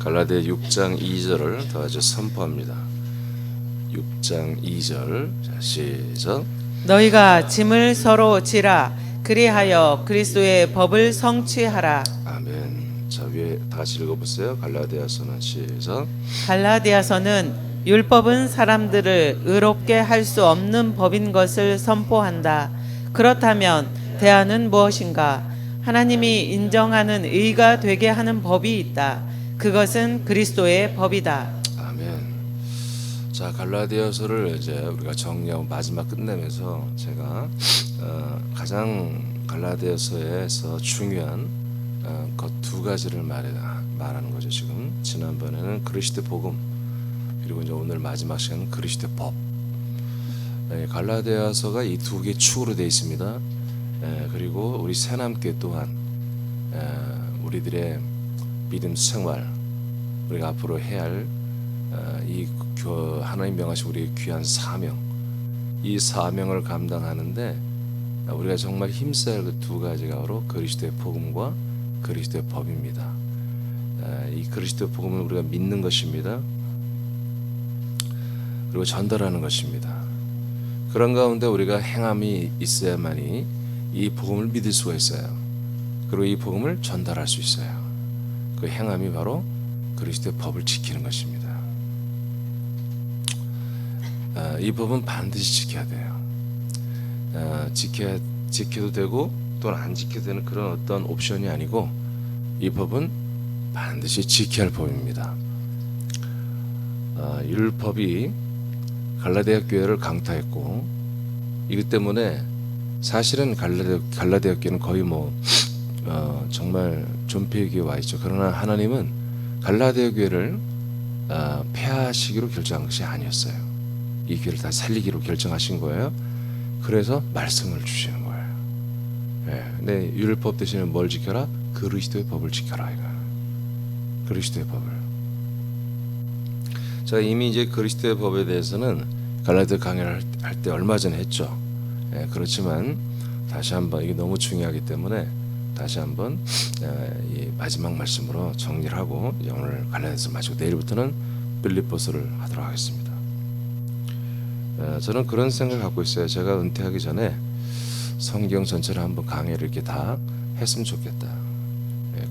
갈라디아 6장 2절을 다 같이 선포합니다. 6장 2절. 자, 시작. 너희가 짐을 서로 지라. 그리하여 그리스도의 법을 성취하라. 아멘. 자, 위에 다 같이 읽어보세요. 갈라디아서는 시작. 갈라디아서는 율법은 사람들을 의롭게 할 수 없는 법인 것을 선포한다. 그렇다면 대안은 무엇인가? 하나님이 인정하는 의가 되게 하는 법이 있다. 그것은 그리스도의 법이다. 아멘. 자, 갈라디아서를 이제 우리가 정리하고 마지막 끝내면서 제가 가장 갈라디아서에서 중요한 것 두 가지를 말하는 거죠. 지금 지난번에는 그리스도 복음, 그리고 이제 오늘 마지막 시간은 그리스도 법. 갈라디아서가 이 두 개 축으로 되어 있습니다. 그리고 우리 새남교회 또한 우리들의 믿음 생활, 우리가 앞으로 해야 할 이 하나님 명하신 우리의 귀한 사명, 이 사명을 감당하는데 우리가 정말 힘써야 할 그 두 가지가 바로 그리스도의 복음과 그리스도의 법입니다. 이 그리스도의 복음은 우리가 믿는 것입니다. 그리고 전달하는 것입니다. 그런 가운데 우리가 행함이 있어야만이 이 복음을 믿을 수가 있어요. 그리고 이 복음을 전달할 수 있어요. 그 행함이 바로 그리스도의 법을 지키는 것입니다. 이 법은 반드시 지켜야 돼요. 지켜도 되고 또는 안 지켜도 되는 그런 어떤 옵션이 아니고 이 법은 반드시 지켜야 할 법입니다. 율법이 갈라디아 교회를 강타했고 이것 때문에 사실은 갈라디아 교회는 거의 정말 존폐의 교회에 와 있죠. 그러나 하나님은 갈라디아 교회를 폐하시기로 결정한 것이 아니었어요. 이 교회를 다 살리기로 결정하신 거예요. 그래서 말씀을 주시는 거예요. 근데 율법 대신에 뭘 지켜라? 그리스도의 법을 지켜라 이거예요. 그리스도의 법을. 제가 이미 이제 그리스도의 법에 대해서는 갈라디아 강의를 할 때 얼마 전에 했죠. 그렇지만 다시 한번 이게 너무 중요하기 때문에 다시 한번 이 마지막 말씀으로 정리를 하고 오늘 갈라디아서 마치고 내일부터는 빌립보서를 하도록 하겠습니다. 저는 그런 생각을 갖고 있어요. 제가 은퇴하기 전에 성경 전체를 한번 강의를 이렇게 다 했으면 좋겠다.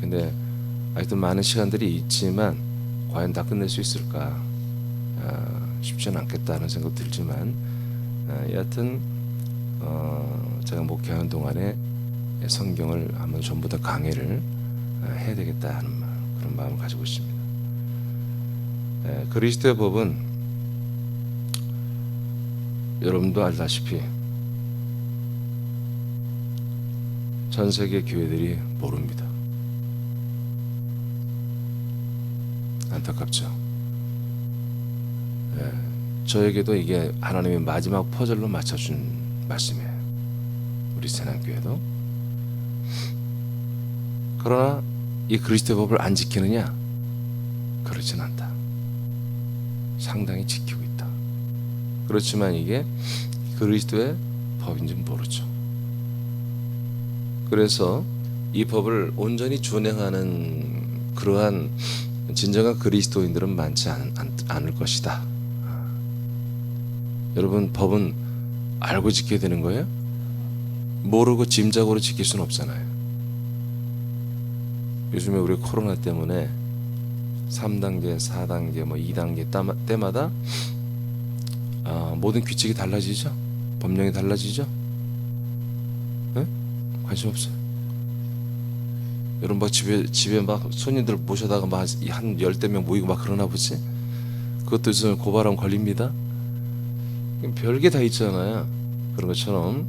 근데 하여튼 많은 시간들이 있지만 과연 다 끝낼 수 있을까? 쉽지는 않겠다는 생각 들지만 여하튼 제가 목회하는 동안에 성경을 한번 전부 다 강의를 해야 되겠다 하는 그런 마음을 가지고 있습니다. 그리스도의 법은 여러분도 알다시피 전 세계 교회들이 모릅니다. 안타깝죠. 저에게도 이게 하나님의 마지막 퍼즐로 맞춰준 말씀이에요. 우리 새남교회도. 그러나 이 그리스도의 법을 안 지키느냐? 그렇진 않다. 상당히 지키고 있다. 그렇지만 이게 그리스도의 법인지 모르죠. 그래서 이 법을 온전히 준행하는 그러한 진정한 그리스도인들은 많지 않을 것이다. 여러분, 법은 알고 지켜야 되는 거예요? 모르고 짐작으로 지킬 수는 없잖아요. 요즘에 우리 코로나 때문에 3단계, 4단계, 2단계 때마다 모든 규칙이 달라지죠? 법령이 달라지죠? 네? 관심 없어요. 여러분 집에 막 손님들 모셔다가 막 한 10대 명 모이고 막 그러나 보지? 그것도 있으면 고발하면 걸립니다. 별게 다 있잖아요. 그런 것처럼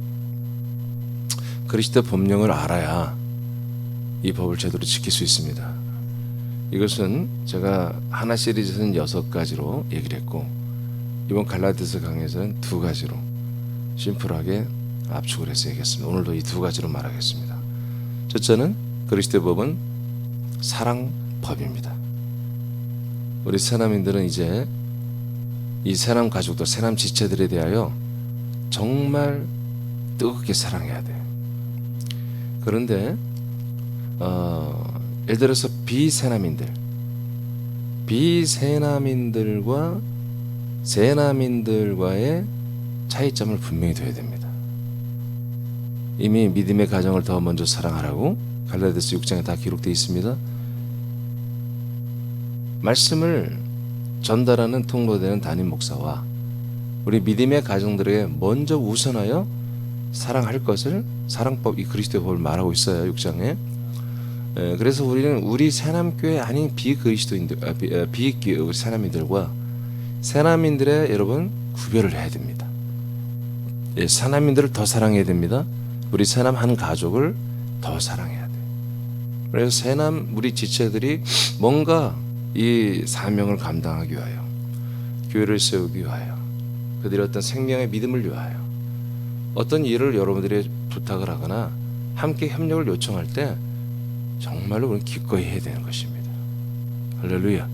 그리스도 법령을 알아야 이 법을 제대로 지킬 수 있습니다. 이것은 제가 하나 시리즈는 6가지로 얘기를 했고 이번 갈라디아서 강의에서는 2가지로 심플하게 압축을 해서 얘기했습니다. 오늘도 이 2가지로 말하겠습니다. 첫째는 그리스도의 법은 사랑법입니다. 우리 새남인들은 이제 이 새남 가족들, 새남 지체들에 대하여 정말 뜨겁게 사랑해야 돼요. 그런데 예를 들어서 비새남인들, 비세남인들과 세남인들과의 차이점을 분명히 둬야 됩니다. 이미 믿음의 가정을 더 먼저 사랑하라고 갈라디아서 6장에 다 기록되어 있습니다. 말씀을 전달하는 통로되는 담임 목사와 우리 믿음의 가정들에게 먼저 우선하여 사랑할 것을 사랑법, 이 그리스도의 법을 말하고 있어요. 6장에. 그래서 우리는 우리 새남교회 아닌 비그리스도인들, 우리 새남인들과 새남인들의 여러분 구별을 해야 됩니다. 새남인들을 더 사랑해야 됩니다. 우리 새남 한 가족을 더 사랑해야 돼요. 그래서 새남 우리 지체들이 뭔가 이 사명을 감당하기 위하여, 교회를 세우기 위하여, 그들의 어떤 생명의 믿음을 위하여 어떤 일을 여러분들이 부탁을 하거나 함께 협력을 요청할 때 정말로 우리는 기꺼이 해야 되는 것입니다. 할렐루야.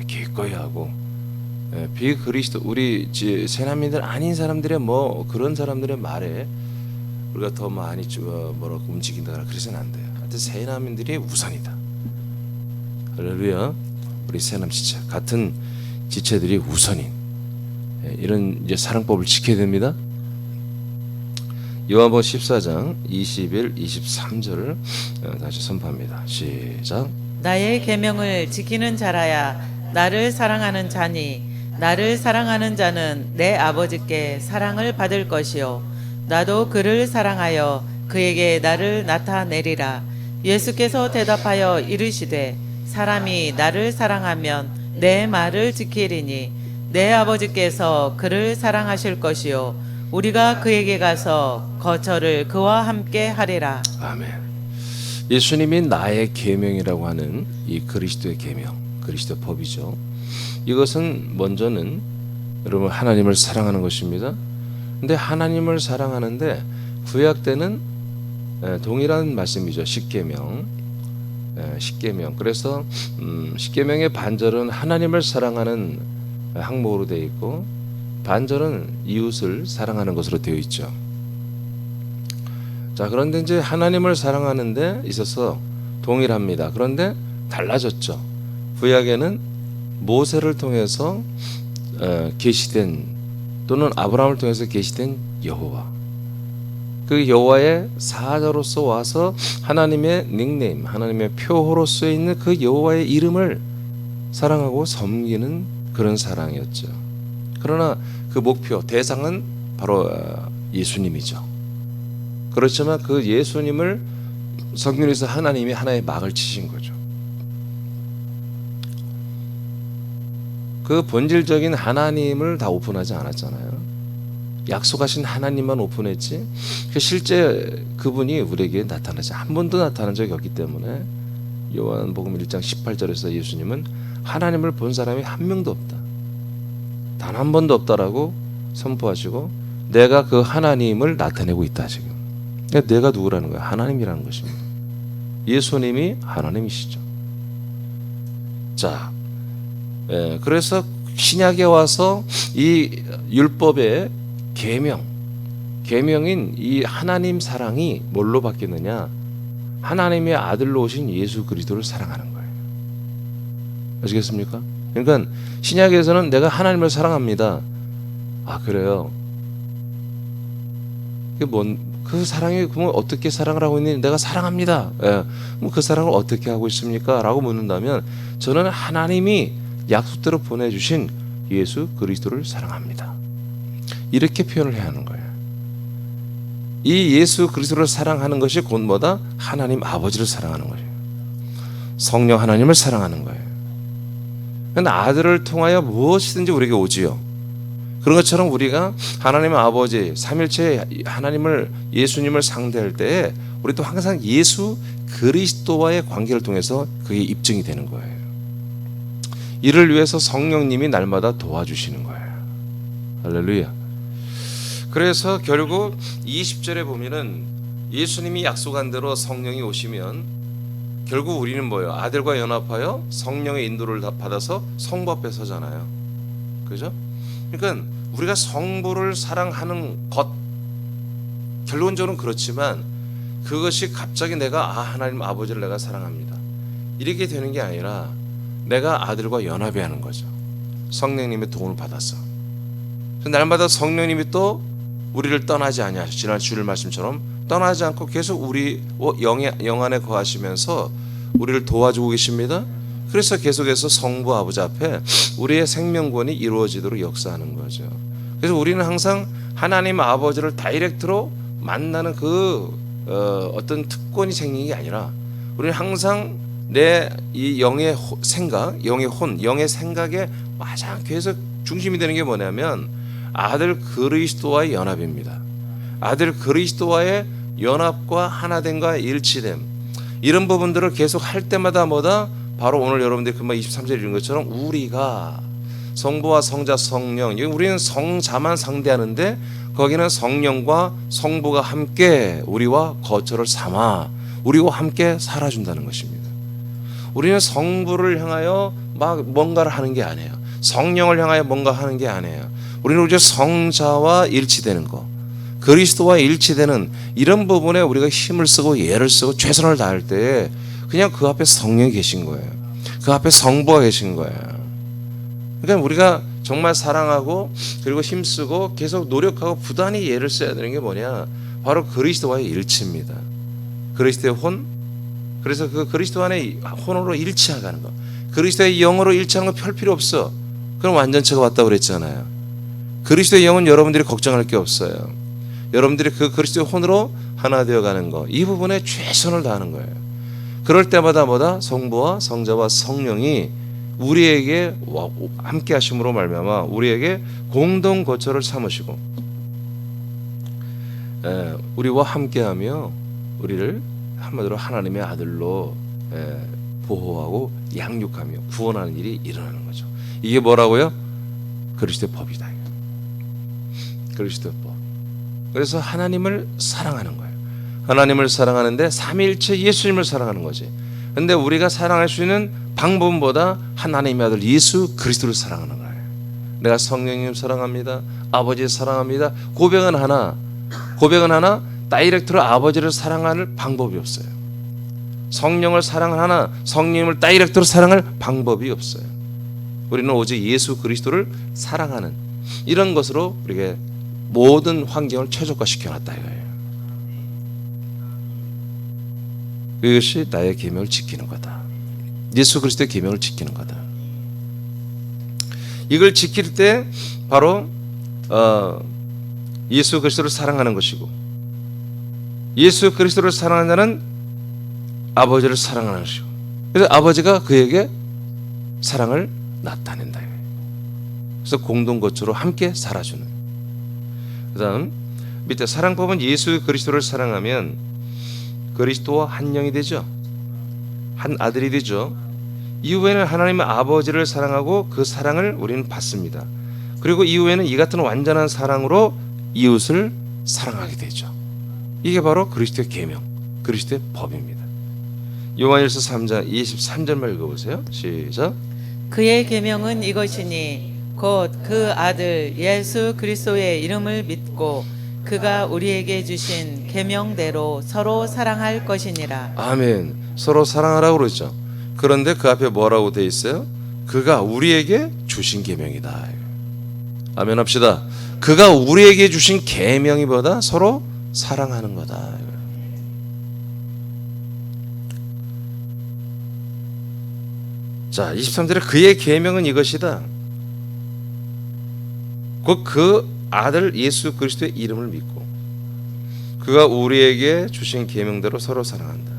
기꺼이 하고, 비그리스도 우리 새남민들 아닌 사람들의 뭐 그런 사람들의 말에 우리가 더 많이 뭐라고 움직인다거나 그래서는 안 돼요. 하여튼 새남민들이 우선이다. 할렐루야. 우리 새남 지체 같은 지체들이 우선인, 이런 이제 사랑법을 지켜야 됩니다. 요한복음 14장 21, 23절을 다시 선포합니다. 시작. 나의 계명을 지키는 자라야 나를 사랑하는 자니 나를 사랑하는 자는 내 아버지께 사랑을 받을 것이요 나도 그를 사랑하여 그에게 나를 나타내리라. 예수께서 대답하여 이르시되 사람이 나를 사랑하면 내 말을 지키리니 내 아버지께서 그를 사랑하실 것이요 우리가 그에게 가서 거처를 그와 함께 하리라. 아멘. 예수님이 나의 계명이라고 하는 이 그리스도의 계명, 그리스도의 법이죠. 이것은 먼저는 여러분 하나님을 사랑하는 것입니다. 근데 하나님을 사랑하는데 구약 때는 동일한 말씀이죠. 십계명. 십계명. 그래서 십계명의 반절은 하나님을 사랑하는 항목으로 되어 있고 반절은 이웃을 사랑하는 것으로 되어 있죠. 자, 그런데 이제 하나님을 사랑하는 데 있어서 동일합니다. 그런데 달라졌죠. 구약에는 모세를 통해서 계시된 또는 아브라함을 통해서 계시된 여호와, 그 여호와의 사자로서 와서 하나님의 닉네임, 하나님의 표호로 쓰여 있는 그 여호와의 이름을 사랑하고 섬기는 그런 사랑이었죠. 그러나 그 목표, 대상은 바로 예수님이죠. 그렇지만 그 예수님을 성경에서 하나님이 하나의 막을 치신 거죠. 그 본질적인 하나님을 다 오픈하지 않았잖아요. 약속하신 하나님만 오픈했지 실제 그분이 우리에게 나타나지 한 번도 나타난 적이 없기 때문에 요한복음 1장 18절에서 예수님은 하나님을 본 사람이 한 명도 없다, 단 한 번도 없다라고 선포하시고 내가 그 하나님을 나타내고 있다. 지금 내가 누구라는 거야? 하나님이라는 것입니다. 예수님이 하나님이시죠. 자, 그래서 신약에 와서 이 율법의 계명인 이 하나님 사랑이 뭘로 바뀌느냐? 하나님의 아들로 오신 예수 그리스도를 사랑하는 거예요. 아시겠습니까? 그러니까 신약에서는 내가 하나님을 사랑합니다. 아, 그래요? 그 사랑이 그러면 어떻게 사랑을 하고 있니? 내가 사랑합니다. 그럼 그 사랑을 어떻게 하고 있습니까? 라고 묻는다면 저는 하나님이 약속대로 보내주신 예수 그리스도를 사랑합니다. 이렇게 표현을 해야 하는 거예요. 이 예수 그리스도를 사랑하는 것이 곧 뭐다? 하나님 아버지를 사랑하는 거예요. 성령 하나님을 사랑하는 거예요. 그러니까 아들을 통하여 무엇이든지 우리에게 오지요. 그런 것처럼 우리가 하나님 아버지 삼일체 하나님을 예수님을 상대할 때에 우리도 항상 예수 그리스도와의 관계를 통해서 그게 입증이 되는 거예요. 이를 위해서 성령님이 날마다 도와주시는 거예요. 할렐루야. 그래서 결국 20절에 보면은 예수님이 약속한 대로 성령이 오시면 결국 우리는 뭐예요? 아들과 연합하여 성령의 인도를 받아서 성부 앞에 서잖아요. 그죠? 그러니까 우리가 성부를 사랑하는 것 결론적으로는 그렇지만 그것이 갑자기 내가 하나님 아버지를 내가 사랑합니다 이렇게 되는 게 아니라 내가 아들과 연합이 하는 거죠. 성령님의 도움을 받아서. 날마다 성령님이 또 우리를 떠나지 아니하시고 지난 주일 말씀처럼 떠나지 않고 계속 우리 영 안에 거하시면서 우리를 도와주고 계십니다. 그래서 계속해서 성부 아버지 앞에 우리의 생명권이 이루어지도록 역사하는 거죠. 그래서 우리는 항상 하나님 아버지를 다이렉트로 만나는 어떤 특권이 생긴 게 아니라 우리는 항상 내 이 영의 생각, 영의 혼, 영의 생각에 가장 계속 중심이 되는 게 뭐냐면 아들 그리스도와의 연합입니다. 아들 그리스도와의 연합과 하나됨과 일치됨, 이런 부분들을 계속 할 때마다 바로 오늘 여러분들이 금방 23절 읽은 것처럼 우리가 성부와 성자 성령, 우리는 성자만 상대하는데 거기는 성령과 성부가 함께 우리와 거처를 삼아 우리와 함께 살아준다는 것입니다. 우리는 성부를 향하여 막 뭔가를 하는 게 아니에요. 성령을 향하여 뭔가 하는 게 아니에요. 우리는 오직 성자와 일치되는 거, 그리스도와 일치되는 이런 부분에 우리가 힘을 쓰고 예를 쓰고 최선을 다할 때 그냥 그 앞에 성령이 계신 거예요. 그 앞에 성부가 계신 거예요. 그러니까 우리가 정말 사랑하고 그리고 힘쓰고 계속 노력하고 부단히 예를 써야 되는 게 뭐냐, 바로 그리스도와의 일치입니다. 그리스도의 혼, 그래서 그 그리스도 안에 혼으로 일치하는 거, 그리스도의 영으로 일치하는 거 별 필요 없어. 그럼 완전체가 왔다고 그랬잖아요. 그리스도의 영은 여러분들이 걱정할 게 없어요. 여러분들이 그 그리스도의 혼으로 하나 되어가는 거, 이 부분에 최선을 다하는 거예요. 그럴 때마다 성부와 성자와 성령이 우리에게 함께 하심으로 말미암아 우리에게 공동 거처를 삼으시고 우리와 함께하며 우리를 한마디로 하나님의 아들로 보호하고 양육하며 구원하는 일이 일어나는 거죠. 이게 뭐라고요? 그리스도의 법이다. 그리스도의 법. 그래서 하나님을 사랑하는 거예요. 하나님을 사랑하는데 삼위일체 예수님을 사랑하는 거지. 근데 우리가 사랑할 수 있는 방법보다 하나님의 아들 예수 그리스도를 사랑하는 거예요. 내가 성령님 사랑합니다, 아버지 사랑합니다. 고백은 하나 다이렉트로 아버지를 사랑할 방법이 없어요. 성령을 사랑하나 성령님을 다이렉트로 사랑할 방법이 없어요. 우리는 오직 예수 그리스도를 사랑하는 이런 것으로 우리에게 모든 환경을 최적화시켜놨다 이거예요. 이것이 나의 계명을 지키는 거다. 예수 그리스도의 계명을 지키는 거다. 이걸 지킬 때 바로 예수 그리스도를 사랑하는 것이고, 예수 그리스도를 사랑하는 자는 아버지를 사랑하는 것이고, 그래서 아버지가 그에게 사랑을 나타낸다. 그래서 공동거처로 함께 살아주는. 그 다음 밑에 사랑법은 예수 그리스도를 사랑하면 그리스도와 한 영이 되죠. 한 아들이 되죠. 이후에는 하나님의 아버지를 사랑하고 그 사랑을 우리는 받습니다. 그리고 이후에는 이 같은 완전한 사랑으로 이웃을 사랑하게 되죠. 이게 바로 그리스도의 계명, 그리스도의 법입니다. 요한일서 3장 23절만 읽어보세요. 시작. 그의 계명은 이것이니 곧 그 아들 예수 그리스도의 이름을 믿고 그가 우리에게 주신 계명대로 서로 사랑할 것이니라. 아멘. 서로 사랑하라고 그러죠. 그런데 그 앞에 뭐라고 돼 있어요? 그가 우리에게 주신 계명이다. 아멘 합시다. 그가 우리에게 주신 계명이보다 서로 사랑하는 거다. 자, 23절에 그의 계명은 이것이다. 곧 그 아들 예수 그리스도의 이름을 믿고 그가 우리에게 주신 계명대로 서로 사랑한다.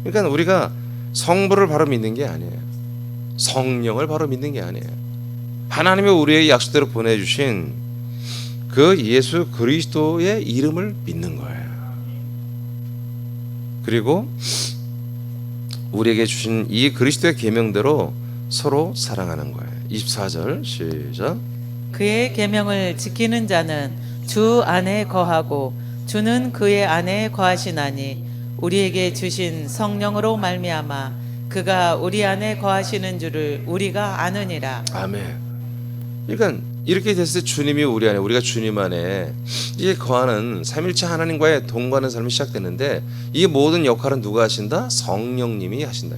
그러니까 우리가 성부를 바로 믿는 게 아니에요. 성령을 바로 믿는 게 아니에요. 하나님이 우리에게 약속대로 보내주신 그 예수 그리스도의 이름을 믿는 거예요. 그리고 우리에게 주신 이 그리스도의 계명대로 서로 사랑하는 거예요. 24절 시작. 그의 계명을 지키는 자는 주 안에 거하고 주는 그의 안에 거하시나니 우리에게 주신 성령으로 말미암아 그가 우리 안에 거하시는 줄을 우리가 아느니라. 아멘. 그러니까 이렇게 됐을 때 주님이 우리 안에, 우리가 주님 안에 이게 거하는 삼일체 하나님과의 동거하는 삶이 시작되는데 이 모든 역할은 누가 하신다? 성령님이 하신다.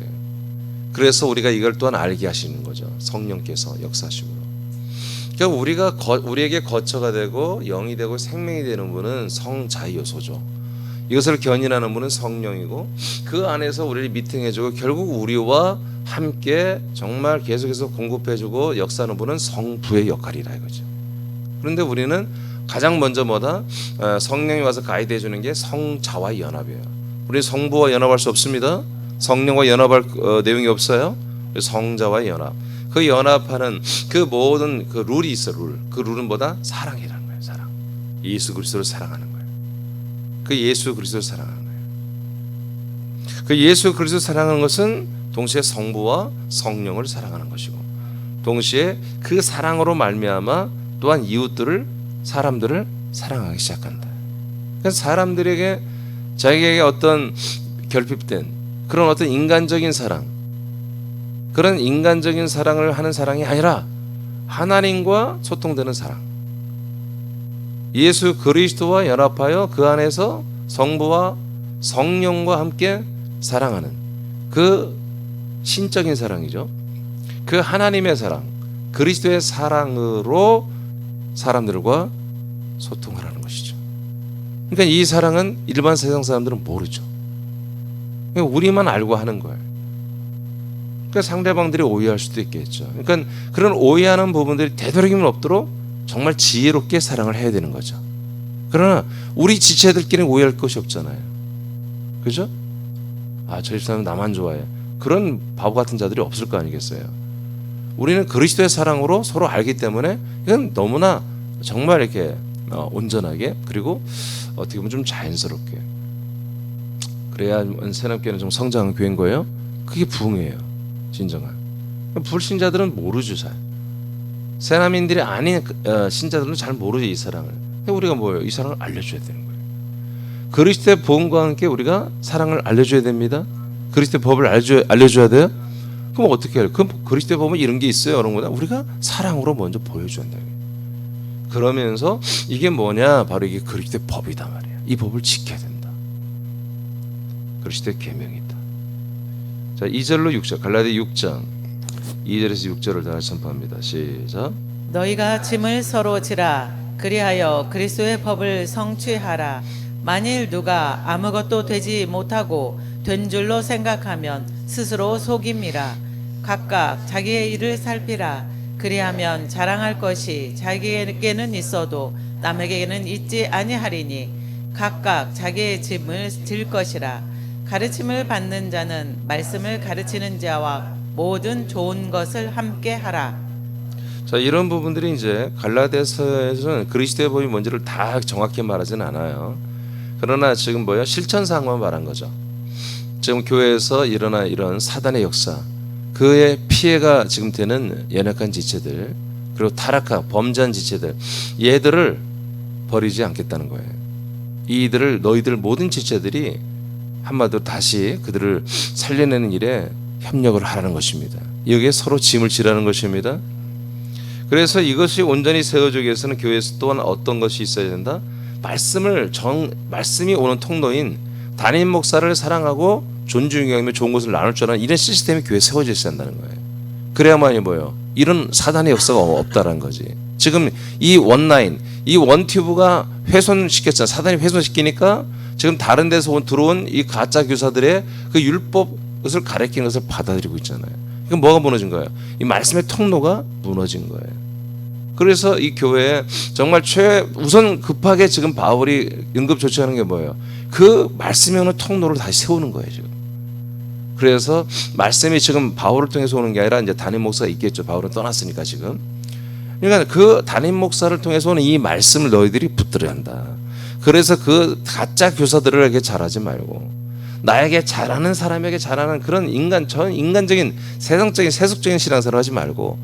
그래서 우리가 이걸 또한 알게 하시는 거죠. 성령께서 역사하심으로. 그러니까 우리에게 거처가 되고 영이 되고 생명이 되는 분은 성자요소죠. 이것을 견인하는 분은 성령이고, 그 안에서 우리를 미팅해주고 결국 우리와 함께 정말 계속해서 공급해주고 역사하는 분은 성부의 역할이라 이거죠. 그런데 우리는 가장 먼저 뭐다? 성령이 와서 가이드 해주는 게 성자와의 연합이에요. 우리 성부와 연합할 수 없습니다. 성령과 연합할 내용이 없어요. 성자와의 연합. 그 연합하는 그 모든 그 룰이 있어. 그 룰은 뭐다? 사랑이라는 거예요. 사랑. 예수 그리스도를 사랑하는 거예요. 그 예수 그리스도를 사랑하는 거예요. 그 예수 그리스도를 사랑하는 것은 동시에 성부와 성령을 사랑하는 것이고, 동시에 그 사랑으로 말미암아 또한 사람들을 사랑하기 시작한다. 그래서 사람들에게 자기에게 어떤 결핍된 그런 어떤 인간적인 사랑, 그런 인간적인 사랑을 하는 사랑이 아니라 하나님과 소통되는 사랑, 예수 그리스도와 연합하여 그 안에서 성부와 성령과 함께 사랑하는 그 신적인 사랑이죠. 그 하나님의 사랑, 그리스도의 사랑으로 사람들과 소통을 하는 것이죠. 그러니까 이 사랑은 일반 세상 사람들은 모르죠. 우리만 알고 하는 거예요. 그러니까 상대방들이 오해할 수도 있겠죠. 그러니까 그런 오해하는 부분들이 되도록이면 없도록 정말 지혜롭게 사랑을 해야 되는 거죠. 그러나 우리 지체들끼리 오해할 것이 없잖아요. 그죠? 저 집사람은 나만 좋아해. 그런 바보 같은 자들이 없을 거 아니겠어요. 우리는 그리스도의 사랑으로 서로 알기 때문에 이건 너무나 정말 이렇게 온전하게, 그리고 어떻게 보면 좀 자연스럽게 그래야 새남교회는 좀 성장한 교회인 거예요. 그게 부흥이에요. 진정한. 불신자들은 모르죠. 잘. 새남인들이 아닌 신자들은 잘 모르죠, 이 사랑을. 우리가 뭐예요? 이 사랑을 알려줘야 되는 거예요. 그리스도의 복음과 함께 우리가 사랑을 알려줘야 됩니다. 그리스도의 법을 알려줘야 돼요. 그럼 어떻게 해요? 그럼 그리스도의 법은 이런 게 있어요, 그런 거다. 우리가 사랑으로 먼저 보여줘야 된다. 그러면서 이게 뭐냐? 바로 이게 그리스도의 법이다 말이에요. 이 법을 지켜야 된다. 그리스도의 계명이다. 자, 2절로 6절, 갈라디아 6장 2절에서 6절을 다 선포합니다. 시작. 너희가 짐을 서로 지라. 그리하여 그리스도의 법을 성취하라. 만일 누가 아무것도 되지 못하고 된 줄로 생각하면 스스로 속임이라. 각각 자기의 일을 살피라. 그리하면 자랑할 것이 자기에게는 있어도 남에게는 있지 아니하리니 각각 자기의 짐을 질 것이라. 가르침을 받는 자는 말씀을 가르치는 자와 모든 좋은 것을 함께 하라. 자, 이런 부분들이 이제 갈라디아서에서는 그리스도의 법이 뭔지를 다 정확히 말하지는 않아요. 그러나 지금 뭐야? 실천상만 말한 거죠. 지금 교회에서 일어나 이런 사단의 역사, 그의 피해가 지금 되는 연약한 지체들, 그리고 타락한 범죄한 지체들, 얘들을 버리지 않겠다는 거예요. 너희들 모든 지체들이 한마디로 다시 그들을 살려내는 일에 협력을 하라는 것입니다. 여기에 서로 짐을 지라는 것입니다. 그래서 이것이 온전히 세워지기 위해서는 교회에서 또한 어떤 것이 있어야 된다? 말씀이 오는 통로인 담임 목사를 사랑하고 존중하며 좋은 것을 나눌 줄 아는 이런 시스템이 교회에 세워져 있어야 한다는 거예요. 그래야만이 뭐예요? 이런 사단의 역사가 없다라는 거지. 지금 이 원라인, 이 원튜브가 훼손시켰잖아. 사단이 훼손시키니까 지금 다른 데서 들어온 이 가짜 교사들의 그 율법 것을 가르치는 것을 받아들이고 있잖아요. 그럼 뭐가 무너진 거예요? 이 말씀의 통로가 무너진 거예요. 그래서 이 교회에 정말 우선 급하게 지금 바울이 응급 조치하는 게 뭐예요? 그 말씀이 오는 통로를 다시 세우는 거예요, 지금. 그래서 말씀이 지금 바울을 통해서 오는 게 아니라 이제 담임 목사가 있겠죠. 바울은 떠났으니까 지금. 그러니까 그 담임 목사를 통해서 오는 이 말씀을 너희들이 붙들어야 한다. 그래서 그 가짜 교사들에게 잘하지 말고 나에게 잘하는 사람에게 잘하는 그런 인간적인 세상적인 세속적인 신앙생활을 하지 말고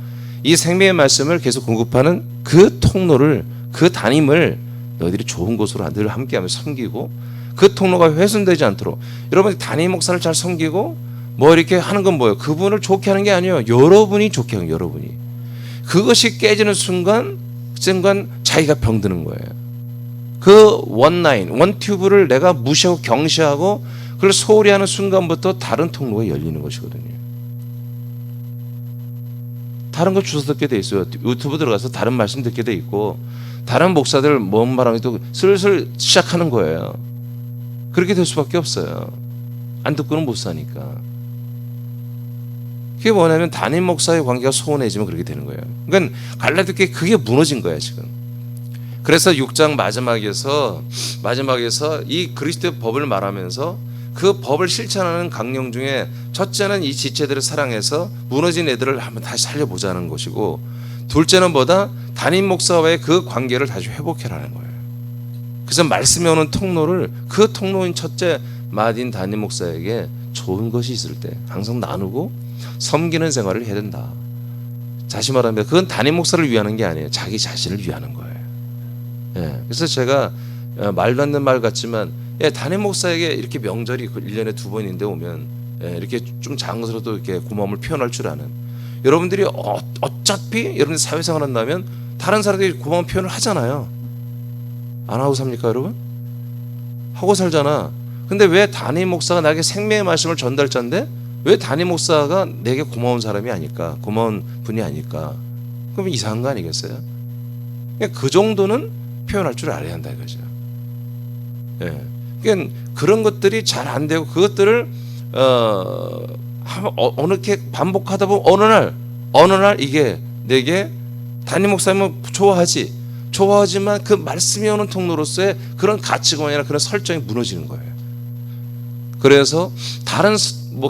이 생명의 말씀을 계속 공급하는 그 통로를, 그 담임을 너희들이 좋은 곳으로 늘 함께하며 섬기고, 그 통로가 훼손되지 않도록 여러분이 담임 목사를 잘 섬기고 뭐 이렇게 하는 건 뭐예요? 그분을 좋게 하는 게 아니에요. 여러분이 좋게 하는 거예요. 여러분이. 그것이 깨지는 순간 자기가 병드는 거예요. 그 원튜브를 내가 무시하고 경시하고 그걸 소홀히 하는 순간부터 다른 통로가 열리는 것이거든요. 다른 거 주워 듣게 돼 있어요. 유튜브 들어가서 다른 말씀 듣게 돼 있고, 다른 목사들 뭔 말하는 또 슬슬 시작하는 거예요. 그렇게 될 수밖에 없어요. 안 듣고는 못 사니까. 그게 뭐냐면 담임 목사의 관계가 소원해지면 그렇게 되는 거예요. 그러니까 갈라디아 교회 그게 무너진 거예요 지금. 그래서 6장 마지막에서 이 그리스도의 법을 말하면서 그 법을 실천하는 강령 중에 첫째는 이 지체들을 사랑해서 무너진 애들을 한번 다시 살려보자는 것이고, 둘째는 뭐다? 담임 목사와의 그 관계를 다시 회복해라는 거예요. 그래서 말씀이 오는 통로를, 그 통로인 첫째 마딘 담임 목사에게 좋은 것이 있을 때 항상 나누고 섬기는 생활을 해야 된다. 다시 말하면 그건 담임 목사를 위하는 게 아니에요. 자기 자신을 위하는 거예요. 예, 그래서 제가 말도 안 되는 말 같지만, 담임 목사에게 이렇게 명절이 1년에 2번인데 오면 이렇게 좀 작은 것으로 또 이렇게 고마움을 표현할 줄 아는, 여러분들이 어차피 여러분들 사회생활 한다면 다른 사람들이 고마운 표현을 하잖아요. 안 하고 삽니까 여러분? 하고 살잖아. 근데 왜 담임 목사가 나에게 생명의 말씀을 전달자인데 왜 담임 목사가 내게 고마운 사람이 아닐까, 고마운 분이 아닐까? 그러면 이상한 거 아니겠어요? 그 정도는 표현할 줄 알아야 한다 이거죠. 예. 그러니까 그런 것들이 잘 안 되고, 그것들을 어느 게 반복하다 보면 어느 날 이게 내게 담임 목사님은 좋아하지만 그 말씀이 오는 통로로서의 그런 가치관이나 그런 설정이 무너지는 거예요. 그래서 다른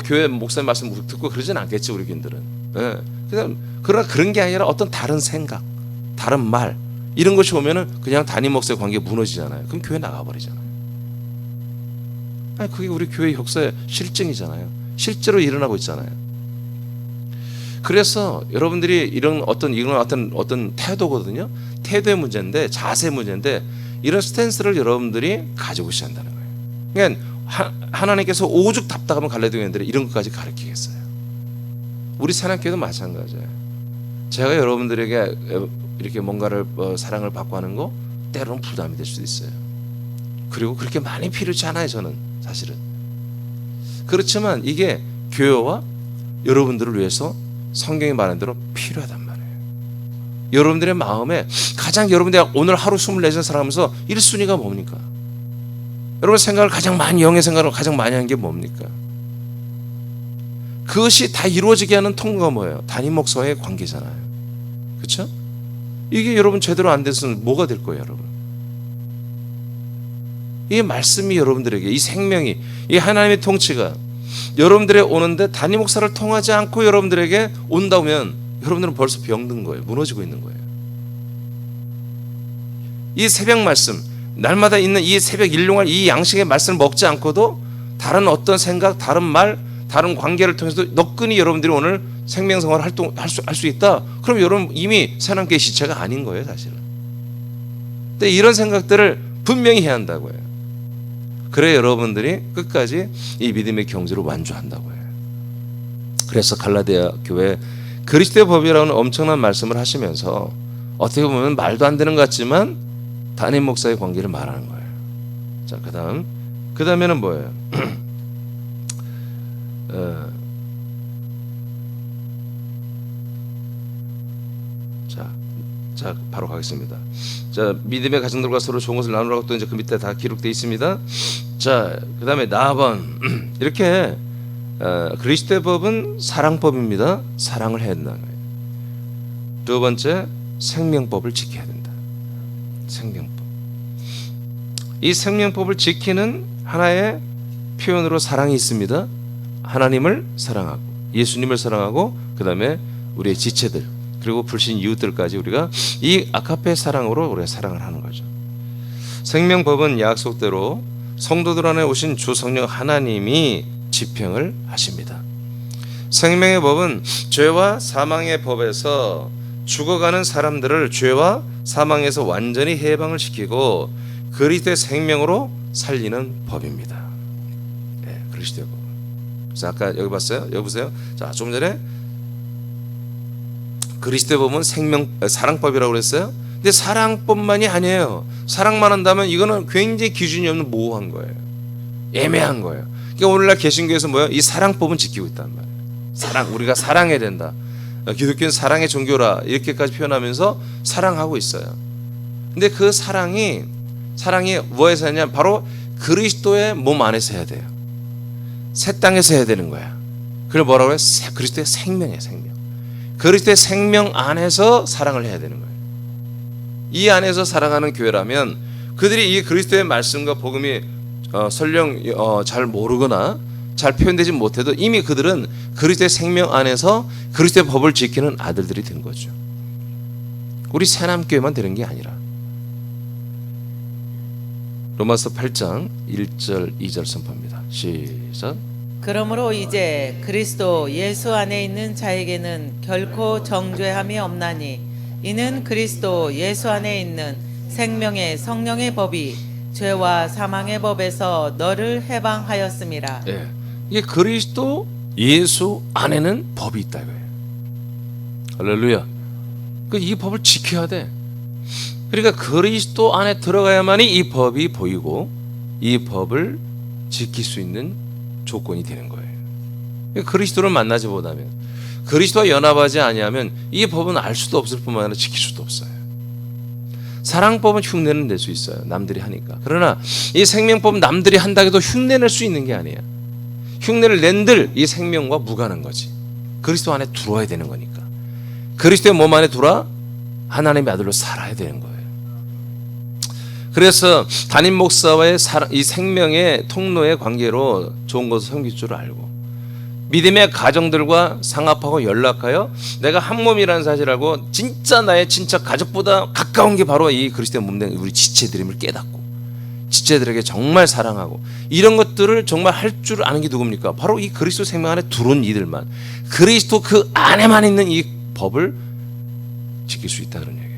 교회 목사님 말씀 듣고 그러진 않겠지 우리 교인들은. 예. 그러나 그런 게 아니라 어떤 다른 생각, 다른 말 이런 것이 오면은 그냥 담임 목사의 관계 무너지잖아요. 그럼 교회 나가버리잖아요. 그게 우리 교회 역사의 실증이잖아요. 실제로 일어나고 있잖아요. 그래서 여러분들이 이런 어떤 태도거든요. 태도의 문제인데, 자세 문제인데, 이런 스탠스를 여러분들이 가지고 있어야 한다는 거예요. 그러니까 하나님께서 오죽 답답하면 갈라디아 교인들이 이런 것까지 가르치겠어요. 우리 사랑교회도 마찬가지예요. 제가 여러분들에게 이렇게 뭔가를 사랑을 받고 하는 거 때로는 부담이 될 수도 있어요. 그리고 그렇게 많이 필요치 않아요 저는 사실은. 그렇지만 이게 교회와 여러분들을 위해서 성경이 말하는 대로 필요하단 말이에요. 여러분들의 마음에 가장, 여러분들이 오늘 하루 24시간 살아가면서 1순위가 뭡니까? 여러분 생각을 가장 많이, 영의 생각을 가장 많이 하는 게 뭡니까? 그것이 다 이루어지게 하는 통로가 뭐예요? 담임 목사와의 관계잖아요. 그렇죠? 이게 여러분 제대로 안 돼서는 뭐가 될 거예요 여러분? 이 말씀이 여러분들에게, 이 생명이, 이 하나님의 통치가 여러분들에 오는데 담임 목사를 통하지 않고 여러분들에게 온다면 여러분들은 벌써 병든 거예요. 무너지고 있는 거예요. 이 새벽 말씀, 날마다 있는 이 새벽 일용할 이 양식의 말씀을 먹지 않고도 다른 어떤 생각, 다른 말, 다른 관계를 통해서 너끈히 여러분들이 오늘 생명생활을 할 수 있다. 그럼 여러분 이미 새하나님교회 시체가 아닌 거예요 사실은. 근데 이런 생각들을 분명히 해야 한다고요. 그래 여러분들이 끝까지 이 믿음의 경주를 완주한다고 해요. 그래서 갈라디아 교회 그리스도의 법이라는 엄청난 말씀을 하시면서 어떻게 보면 말도 안 되는 것 같지만 담임 목사의 관계를 말하는 거예요. 자, 그 다음에는 뭐예요? 자, 바로 가겠습니다. 자, 믿음의 가정들과 서로 좋은 것을 나누라고 또 이제 그 밑에 다 기록되어 있습니다. 자, 그 다음에 나번 이렇게 그리스도의 법은 사랑법입니다. 사랑을 해야 된다는 거예요. 두 번째, 생명법을 지켜야 된다. 생명법. 이 생명법을 지키는 하나의 표현으로 사랑이 있습니다. 하나님을 사랑하고 예수님을 사랑하고 그 다음에 우리의 지체들 그리고 불신 이웃들까지 우리가 이 아카페 사랑으로 우리가 사랑을 하는 거죠. 생명법은 약속대로 성도들 안에 오신 주 성령 하나님이 집행을 하십니다. 생명의 법은 죄와 사망의 법에서 죽어가는 사람들을 죄와 사망에서 완전히 해방을 시키고 그리스도의 생명으로 살리는 법입니다. 네, 그리스도의 법. 그래서 아까 여기 봤어요? 여기 보세요. 자, 조금 전에 그리스도의 법은 사랑법이라고 그랬어요. 근데 사랑법만이 아니에요. 사랑만 한다면 이거는 굉장히 기준이 없는 모호한 거예요. 애매한 거예요. 그러니까 오늘날 개신교에서 뭐예요? 이 사랑법은 지키고 있단 말이에요. 우리가 사랑해야 된다. 기독교는 사랑의 종교라 이렇게까지 표현하면서 사랑하고 있어요. 근데 그 사랑이 뭐에서 하냐? 바로 그리스도의 몸 안에서 해야 돼요. 새 땅에서 해야 되는 거야. 그걸 뭐라고 해요? 그리스도의 생명이에요. 생명. 그리스도의 생명 안에서 사랑을 해야 되는 거예요. 이 안에서 사랑하는 교회라면 그들이 이 그리스도의 말씀과 복음이 설령 잘 모르거나 잘 표현되지 못해도 이미 그들은 그리스도의 생명 안에서 그리스도의 법을 지키는 아들들이 된 거죠. 우리 새남교회만 되는 게 아니라. 로마서 8장 1절 2절 선포입니다. 시작. 그러므로 이제 그리스도 예수 안에 있는 자에게는 결코 정죄함이 없나니 이는 그리스도 예수 안에 있는 생명의 성령의 법이 죄와 사망의 법에서 너를 해방하였음이라. 예. 이게 그리스도 예수 안에는 법이 있다 이거예요. 할렐루야. 이 법을 지켜야 돼. 그러니까 그리스도 안에 들어가야만이 이 법이 보이고 이 법을 지킬 수 있는 조건이 되는 거예요. 그러니까 그리스도를 만나지 못하면, 그리스도와 연합하지 아니하면 이 법은 알 수도 없을 뿐만 아니라 지킬 수도 없어요. 사랑법은 흉내는 낼 수 있어요. 남들이 하니까. 그러나 이 생명법은 남들이 한다고 해도 흉내낼 수 있는 게 아니에요. 흉내를 낸들 이 생명과 무관한 거지. 그리스도 안에 들어와야 되는 거니까. 그리스도의 몸 안에 들어와 하나님의 아들로 살아야 되는 거예요. 그래서 담임 목사와의 이 생명의 통로의 관계로 좋은 것을 섬길 줄 알고, 믿음의 가정들과 상합하고 연락하여 내가 한 몸이라는 사실을 알고 진짜 나의 친척 가족보다 가까운 게 바로 이 그리스도의 몸된 우리 지체들임을 깨닫고 지체들에게 정말 사랑하고 이런 것들을 정말 할 줄 아는 게 누굽니까? 바로 이 그리스도 생명 안에 들어온 이들만, 그리스도 그 안에만 있는 이 법을 지킬 수 있다 그런 얘기예요.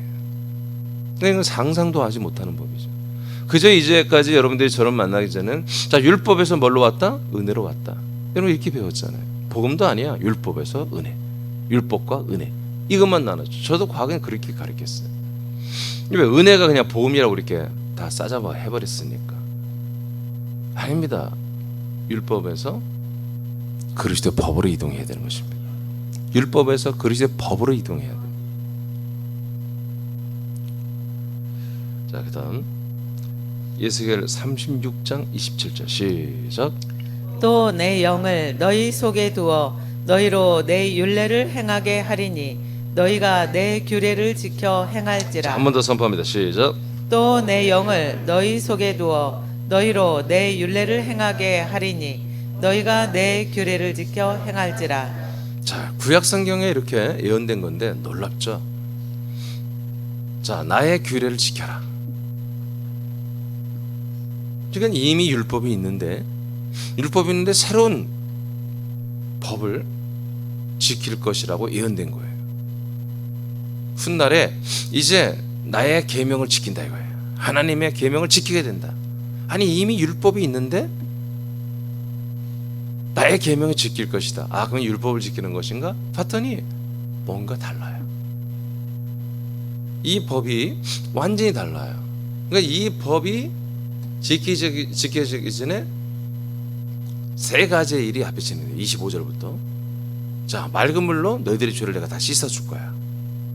근데 이건 상상도 하지 못하는 법이죠. 그저 이제까지 여러분들이 저를 만나기 전에는 자, 율법에서 뭘로 왔다? 은혜로 왔다. 여러분 이렇게 배웠잖아요. 복음도 아니야. 율법에서 은혜, 율법과 은혜, 이것만 나눴죠. 저도 과거엔 그렇게 가르쳤어요. 왜 은혜가 그냥 복음이라고 이렇게 다 싸잡아 해버렸으니까. 아닙니다. 율법에서 그리스도의 법으로 이동해야 되는 것입니다. 율법에서 그리스도의 법으로 이동해야 돼요. 자, 그다음 예수겔 36장 27절 시작. 또 내 영을 너희 속에 두어 너희로 내 율례를 행하게 하리니 너희가 내 규례를 지켜 행할지라. 한 번 더 선포합니다. 시작. 또 내 영을 너희 속에 두어 너희로 내 율례를 행하게 하리니 너희가 내 규례를 지켜 행할지라. 자, 구약 성경에 이렇게 예언된 건데 놀랍죠? 자, 나의 규례를 지켜라. 그러니까 이미 율법이 있는데 새로운 법을 지킬 것이라고 예언된 거예요. 훗날에 이제 나의 계명을 지킨다 이거예요. 하나님의 계명을 지키게 된다. 아니 이미 율법이 있는데 나의 계명을 지킬 것이다. 아, 그럼 율법을 지키는 것인가? 봤더니 뭔가 달라요. 이 법이 완전히 달라요. 그러니까 이 법이 지켜지기 전에 세 가지의 일이 합해지는 거예요. 25절부터. 자, 맑은 물로 너희들의 죄를 내가 다 씻어줄 거야.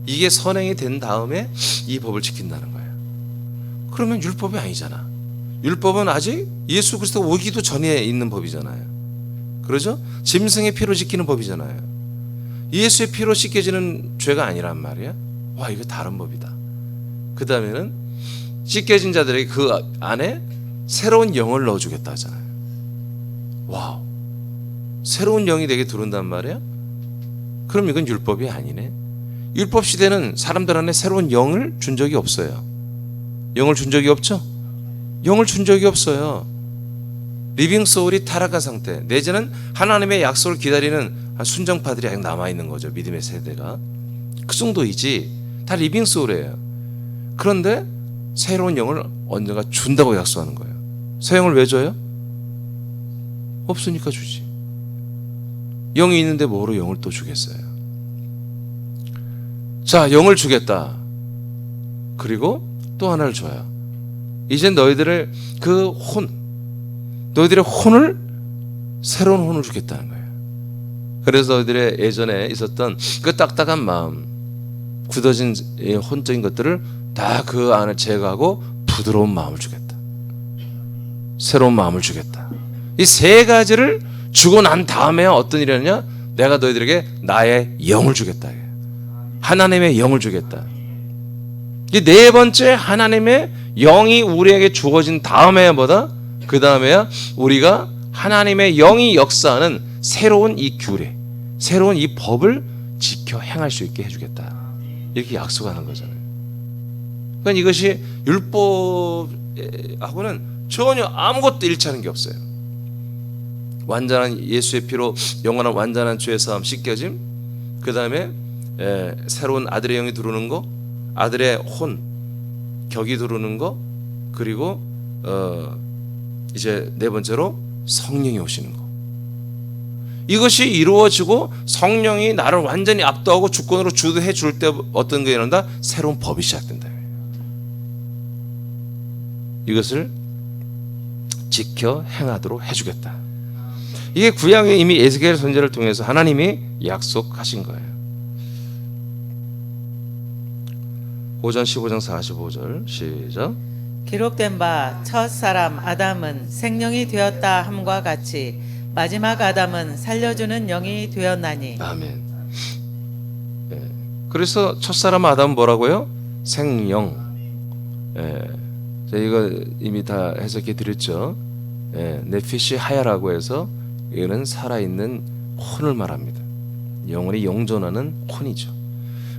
이게 선행이 된 다음에 이 법을 지킨다는 거예요. 그러면 율법이 아니잖아. 율법은 아직 예수 그리스도가 오기도 전에 있는 법이잖아요. 그러죠? 짐승의 피로 지키는 법이잖아요. 예수의 피로 씻겨지는 죄가 아니란 말이야. 와, 이거 다른 법이다. 그 다음에는 씻겨진 자들에게 그 안에 새로운 영을 넣어주겠다 하잖아요. 와우, 새로운 영이 내게 들어온단 말이야? 그럼 이건 율법이 아니네. 율법 시대는 사람들 안에 새로운 영을 준 적이 없어요. 영을 준 적이 없죠? 영을 준 적이 없어요. 리빙 소울이 타락한 상태, 내지는 하나님의 약속을 기다리는 순정파들이 아직 남아있는 거죠. 믿음의 세대가 그 정도이지 다 리빙 소울이에요. 그런데 새로운 영을 언젠가 준다고 약속하는 거예요. 새 영을 왜 줘요? 없으니까 주지. 영이 있는데 뭐로 영을 또 주겠어요? 자, 영을 주겠다. 그리고 또 하나를 줘요. 이제 너희들의 너희들의 혼을 새로운 혼을 주겠다는 거예요. 그래서 그들의 예전에 있었던 그 딱딱한 마음, 굳어진 이 혼적인 것들을 다 그 안을 제거하고 부드러운 마음을 주겠다. 새로운 마음을 주겠다. 이 세 가지를 주고 난 다음에 어떤 일이 하느냐? 내가 너희들에게 나의 영을 주겠다. 하나님의 영을 주겠다. 이 네 번째 하나님의 영이 우리에게 주어진 다음에야 뭐다? 그 다음에야 우리가 하나님의 영이 역사하는 새로운 이 규례, 새로운 이 법을 지켜 행할 수 있게 해주겠다. 이렇게 약속하는 거잖아요. 그러니까 이것이 율법하고는 전혀 아무것도 일치하는 게 없어요. 완전한 예수의 피로 영원한 완전한 죄의 사함 씻겨짐, 그 다음에 새로운 아들의 영이 들어오는 거, 아들의 혼 격이 들어오는 거, 그리고 이제 네 번째로 성령이 오시는 거. 이것이 이루어지고 성령이 나를 완전히 압도하고 주권으로 주도해 줄 때 어떤 게 일어난다? 새로운 법이 시작된다. 이것을 지켜 행하도록 해주겠다. 이게 구약에 이미 에스겔 선지자를 통해서 하나님이 약속하신 거예요. 고전 15장 45절 시작. 기록된 바 첫 사람 아담은 생령이 되었다 함과 같이 마지막 아담은 살려주는 영이 되었나니. 아멘. 예. 그래서 첫사람 아담은 뭐라고요? 생령. 예. 제가 이거 이미 다 해석해 드렸죠. 예. 네피시 하야라고 해서 이거는 살아있는 혼을 말합니다. 영혼이 영존하는 혼이죠.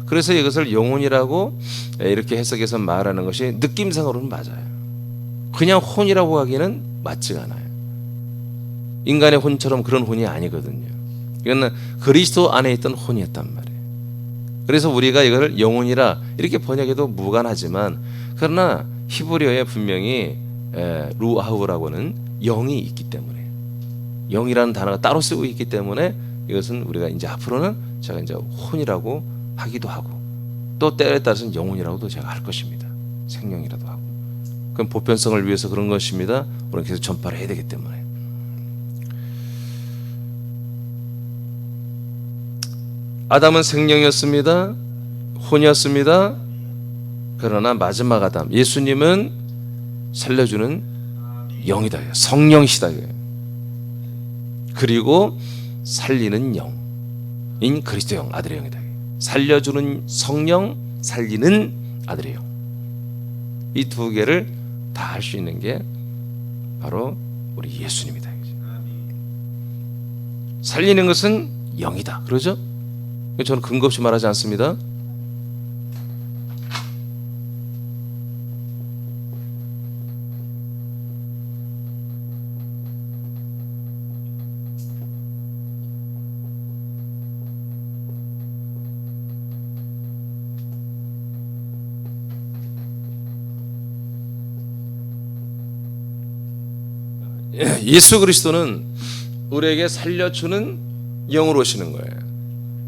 그래서 이것을 영혼이라고 이렇게 해석해서 말하는 것이 느낌상으로는 맞아요. 그냥 혼이라고 하기에는 맞지가 않아요. 인간의 혼처럼 그런 혼이 아니거든요. 이거는 그리스도 안에 있던 혼이었단 말이에요. 그래서 우리가 이걸 영혼이라 이렇게 번역해도 무관하지만, 그러나 히브리어에 분명히 루아우라고는 영이 있기 때문에, 영이라는 단어가 따로 쓰고 있기 때문에 이것은 우리가 이제 앞으로는 제가 이제 혼이라고 하기도 하고, 또 때에 따라서는 영혼이라고도 제가 할 것입니다. 생명이라도 하고. 그럼 보편성을 위해서 그런 것입니다. 우리는 계속 전파를 해야 되기 때문에. 아담은 생명이었습니다. 혼이었습니다. 그러나 마지막 아담, 예수님은 살려주는 영이다. 성령이시다. 그리고 살리는 영인 그리스도 영, 아들의 영이다. 살려주는 성령, 살리는 아들의 영. 이 두 개를 다 할 수 있는 게 바로 우리 예수님이다. 살리는 것은 영이다. 그러죠? 저는 근거 없이 말하지 않습니다. 예수 그리스도는 우리에게 살려주는 영으로 오시는 거예요.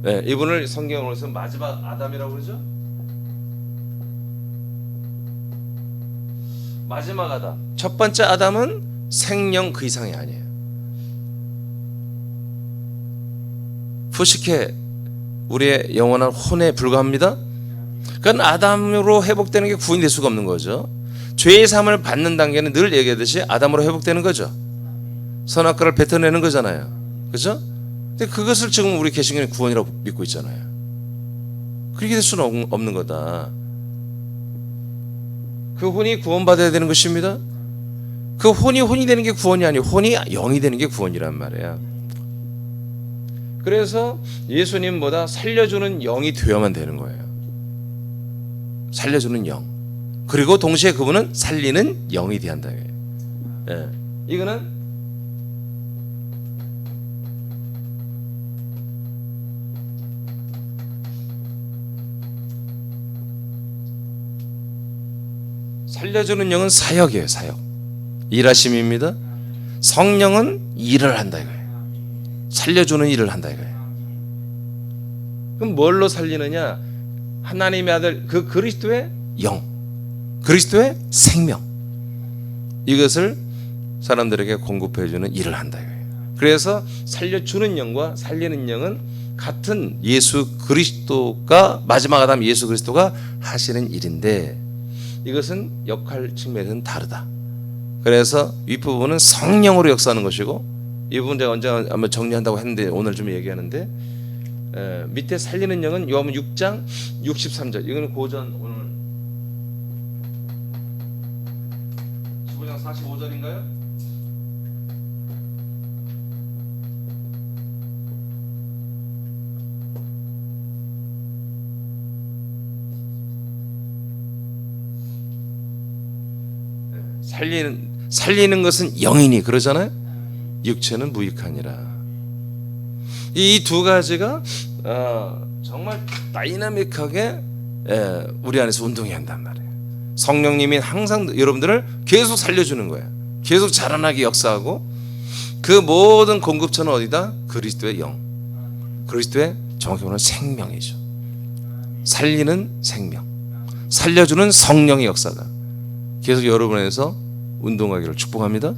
네, 이분을 성경으로서 마지막 아담이라고 그러죠? 마지막 아담. 첫 번째 아담은 생령 그 이상이 아니에요. 푸시케 우리의 영원한 혼에 불과합니다. 그건 아담으로 회복되는 게 구원이 될 수가 없는 거죠. 죄의 삶을 받는 단계는 늘 얘기하듯이 아담으로 회복되는 거죠. 선악과를 뱉어내는 거잖아요. 그렇죠? 근데 그것을 지금 우리 개신교는 구원이라고 믿고 있잖아요. 그렇게 될 수는 없는 거다. 그 혼이 구원받아야 되는 것입니다. 그 혼이 되는 게 구원이 아니고 혼이 영이 되는 게 구원이란 말이야. 그래서 예수님보다 살려주는 영이 되어야만 되는 거예요. 살려주는 영. 그리고 동시에 그분은 살리는 영이 돼야 한다. 예. 이거는 살려주는 영은 사역이에요. 사역. 일하심입니다. 성령은 일을 한다 이거예요. 살려주는 일을 한다 이거예요. 그럼 뭘로 살리느냐? 하나님의 아들 그 그리스도의 영, 그리스도의 생명, 이것을 사람들에게 공급해 주는 일을 한다 이거예요. 그래서 살려주는 영과 살리는 영은 같은 예수 그리스도가 마지막 아담 예수 그리스도가 하시는 일인데 이것은 역할 측면에서는 다르다. 그래서 윗부분은 성령으로 역사하는 것이고 이 부분 제가 언제 한번 정리한다고 했는데 오늘 좀 얘기하는데 밑에 살리는 영은 요한복음 6장 63절 이거는 고전 오늘 15장 45절인가요? 살리는 것은 영이니 그러잖아요. 육체는 무익하니라. 이 두 가지가 정말 다이나믹하게 우리 안에서 운동해야 한단 말이에요. 성령님이 항상 여러분들을 계속 살려주는 거예요. 계속 자라나게 역사하고 그 모든 공급처는 어디다? 그리스도의 영, 그리스도의 정확히 말하면 생명이죠. 살리는 생명, 살려주는 성령의 역사가 계속 여러분에서 운동하기를 축복합니다.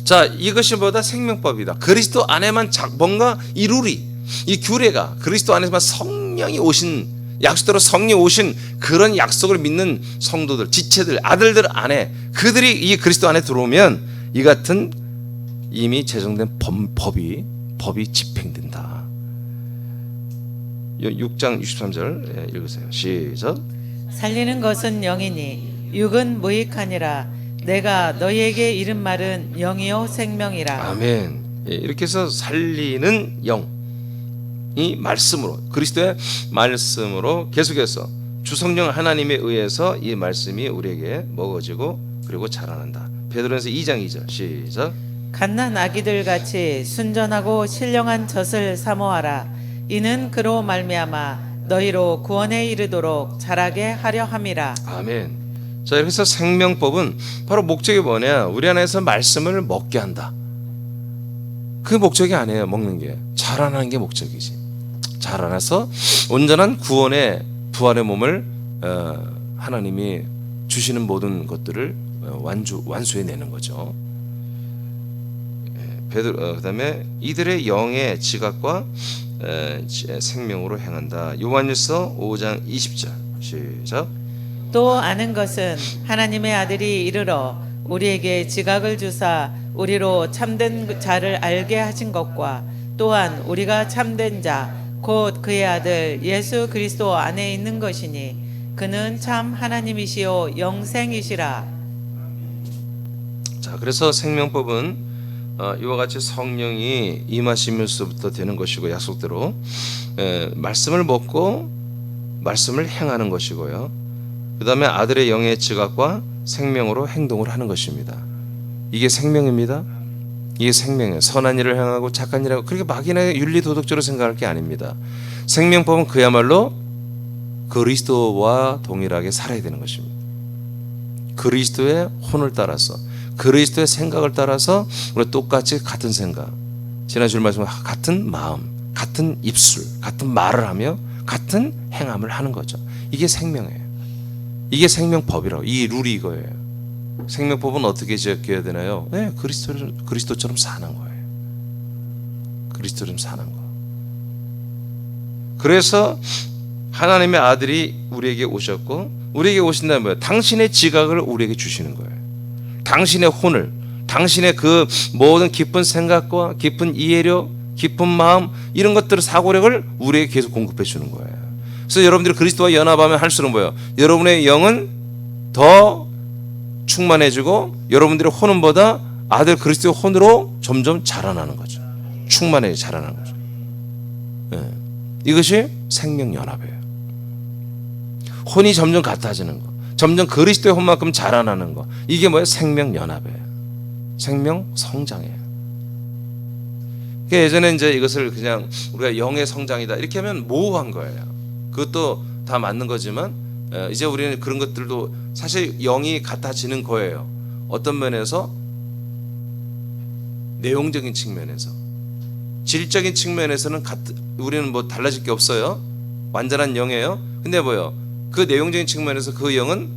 자, 이것이 뭐다? 생명법이다. 그리스도 안에만 뭔가 이루리, 이 규례가 그리스도 안에서만 성령이 오신, 약속대로 성령이 오신 그런 약속을 믿는 성도들, 지체들, 아들들 안에 그들이 이 그리스도 안에 들어오면 이 같은 이미 제정된 법이 집행된다. 6장 63절 읽으세요. 시작. 살리는 것은 영이니 육은 무익하니라. 내가 너희에게 이른 말은 영이요 생명이라. 아멘. 이렇게 해서 살리는 영이 말씀으로, 그리스도의 말씀으로 계속해서 주성령 하나님에 의해서 이 말씀이 우리에게 먹어지고 그리고 자라난다. 베드로전서 2장 2절 시작. 갓난 아기들 같이 순전하고 신령한 젖을 사모하라. 이는 그로 말미암아 너희로 구원에 이르도록 자라게 하려 함이라. 아멘. 자, 이렇게 해서 생명법은 바로 목적이 뭐냐? 우리 안에서 말씀을 먹게 한다. 그 목적이 아니에요. 먹는 게 자라나는 게 목적이지. 자라나서 온전한 구원의 부활의 몸을 하나님이 주시는 모든 것들을 완수해내는 거죠. 그다음에 이들의 영의 지각과 생명으로 행한다. 요한일서 5장 20절 시작. 또 아는 것은 하나님의 아들이 이르러 우리에게 지각을 주사 우리로 참된 자를 알게 하신 것과 또한 우리가 참된 자 곧 그의 아들 예수 그리스도 안에 있는 것이니 그는 참 하나님이시요 영생이시라. 자, 그래서 생명법은 이와 같이 성령이 임하시면서부터 되는 것이고 약속대로 말씀을 먹고 말씀을 행하는 것이고요. 그 다음에 아들의 영의 지각과 생명으로 행동을 하는 것입니다. 이게 생명입니다. 이게 생명이에요. 선한 일을 행하고 착한 일을 하고 그렇게 막연하게 윤리도덕적으로 생각할 게 아닙니다. 생명법은 그야말로 그리스도와 동일하게 살아야 되는 것입니다. 그리스도의 혼을 따라서 그리스도의 생각을 따라서 우리 똑같이 같은 생각, 지난주 말씀 같은 마음, 같은 입술, 같은 말을 하며 같은 행함을 하는 거죠. 이게 생명이에요. 이게 생명법이라고. 이 룰이 이거예요. 생명법은 어떻게 지켜야 되나요? 네, 그리스도처럼 사는 거예요. 그리스도처럼 사는 거. 그래서 하나님의 아들이 우리에게 오셨고 우리에게 오신다면 뭐예요? 당신의 지각을 우리에게 주시는 거예요. 당신의 혼을, 당신의 그 모든 깊은 생각과 깊은 이해력, 깊은 마음 이런 것들을 사고력을 우리에게 계속 공급해 주는 거예요. 그래서 여러분들이 그리스도와 연합하면 할수록 뭐예요? 여러분의 영은 더 충만해지고 여러분들의 혼은보다 아들 그리스도의 혼으로 점점 자라나는 거죠. 충만해 자라나는 거죠. 네. 이것이 생명연합이에요. 혼이 점점 같아지는 거, 점점 그리스도의 혼만큼 자라나는 거, 이게 뭐예요? 생명연합이에요. 생명성장이에요. 예전에 이제 이것을 그냥 우리가 영의 성장이다 이렇게 하면 모호한 거예요. 그것도 다 맞는 거지만 이제 우리는 그런 것들도 사실 영이 같아지는 거예요. 어떤 면에서 내용적인 측면에서, 질적인 측면에서는 우리는 뭐 달라질 게 없어요. 완전한 영이에요. 근데 뭐요? 그 내용적인 측면에서 그 영은